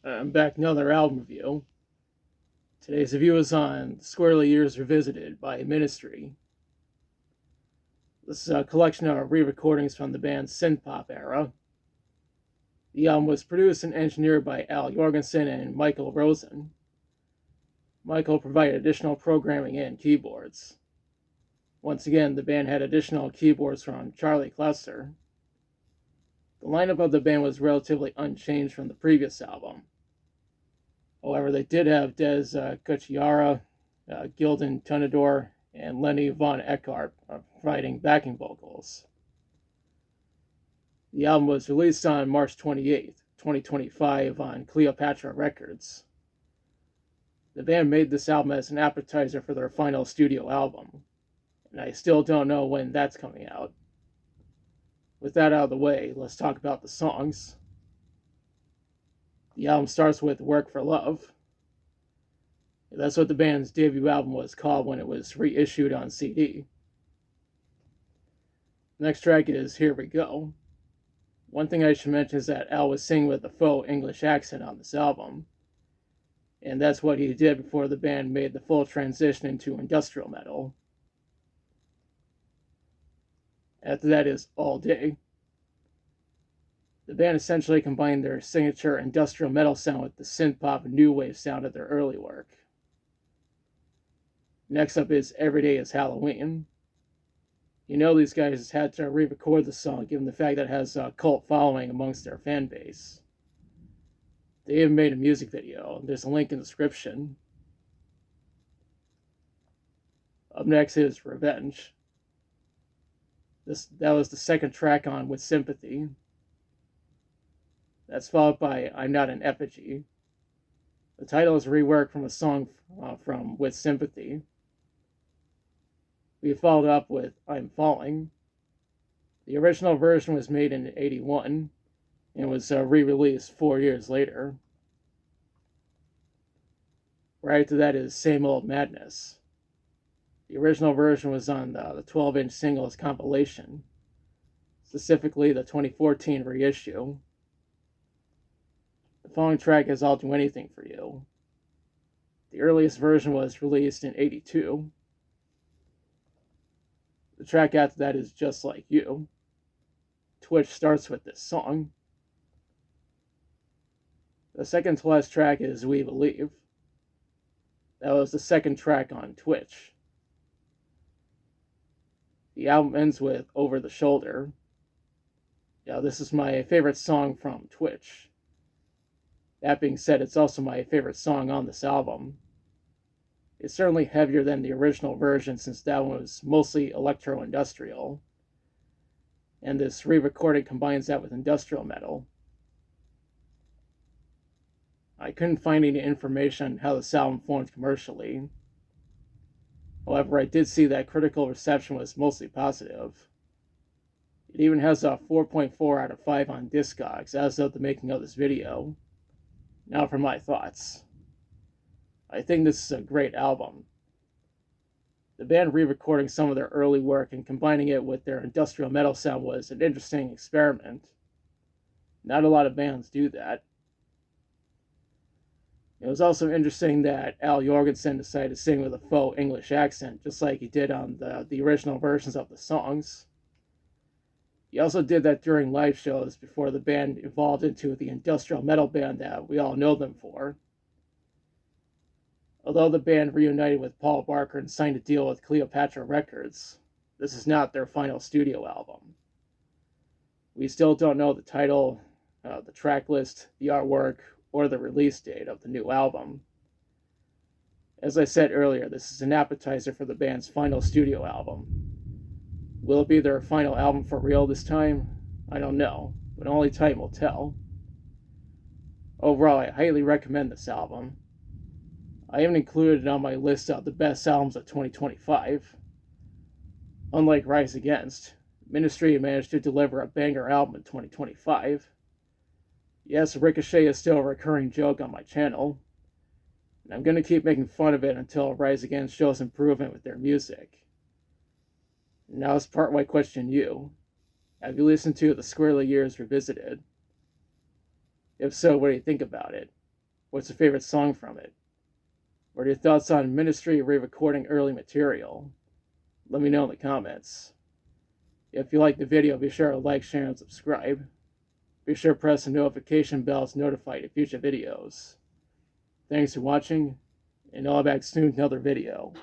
I'm back another album review. Today's review is on Squirrelly Years Revisited by Ministry. This is a collection of re-recordings from the band's synth-pop era. The album was produced and engineered by Al Jorgensen and Michael Rosen. Michael provided additional programming and keyboards. Once again, the band had additional keyboards from Charlie Cluster. The lineup of the band was relatively unchanged from the previous album. However, they did have Des Cucchiara, Gildan Tunador, and Lenny Von Eckhart providing backing vocals. The album was released on March 28th, 2025 on Cleopatra Records. The band made this album as an appetizer for their final studio album, and I still don't know when that's coming out. With that out of the way, let's talk about the songs. The album starts with Work for Love. That's what the band's debut album was called when it was reissued on CD. The next track is Here We Go. One thing I should mention is that Al was singing with a faux English accent on this album, and that's what he did before the band made the full transition into industrial metal. After that is All Day. The band essentially combined their signature industrial metal sound with the synth-pop and new wave sound of their early work. Next up is Every Day is Halloween. You know these guys had to re-record the song given the fact that it has a cult following amongst their fan base. They even made a music video. There's a link in the description. Up next is Revenge. That was the second track on With Sympathy. That's followed by I'm Not an Effigy. The title is a rework from a song from With Sympathy. We followed up with I'm Falling. The original version was made in '81 and was re-released 4 years later. Right after that is Same Old Madness. The original version was on the 12-inch singles compilation, specifically the 2014 reissue. The following track is I'll Do Anything for You. The earliest version was released in '82. The track after that is Just Like You. Twitch starts with this song. The second to last track is We Believe. That was the second track on Twitch. The album ends with Over the Shoulder. Yeah, this is my favorite song from Twitch. That being said, it's also my favorite song on this album. It's certainly heavier than the original version since that one was mostly electro-industrial. And this re-recording combines that with industrial metal. I couldn't find any information on how this album formed commercially. However, I did see that critical reception was mostly positive. It even has a 4.4 out of 5 on Discogs as of the making of this video. Now for my thoughts. I think this is a great album. The band re-recording some of their early work and combining it with their industrial metal sound was an interesting experiment. Not a lot of bands do that. It was also interesting that Al Jorgensen decided to sing with a faux English accent, just like he did on the original versions of the songs. He also did that during live shows before the band evolved into the industrial metal band that we all know them for. Although the band reunited with Paul Barker and signed a deal with Cleopatra Records, this is not their final studio album. We still don't know the title, the track list, the artwork, or the release date of the new album. As I said earlier, this is an appetizer for the band's final studio album. Will it be their final album for real this time? I don't know, but only time will tell. Overall, I highly recommend this album. I haven't included it on my list of the best albums of 2025. Unlike Rise Against, Ministry managed to deliver a banger album in 2025. Yes, Ricochet is still a recurring joke on my channel, and I'm going to keep making fun of it until Rise Against shows improvement with their music. Now let's part my question to you. Have you listened to the Squirrelly Years Revisited? If so, what do you think about it? What's your favorite song from it? What are your thoughts on Ministry re-recording early material? Let me know in the comments. If you like the video, be sure to like, share, and subscribe. Be sure to press the notification bell to notify you of future videos. Thanks for watching, and I'll be back soon with another video.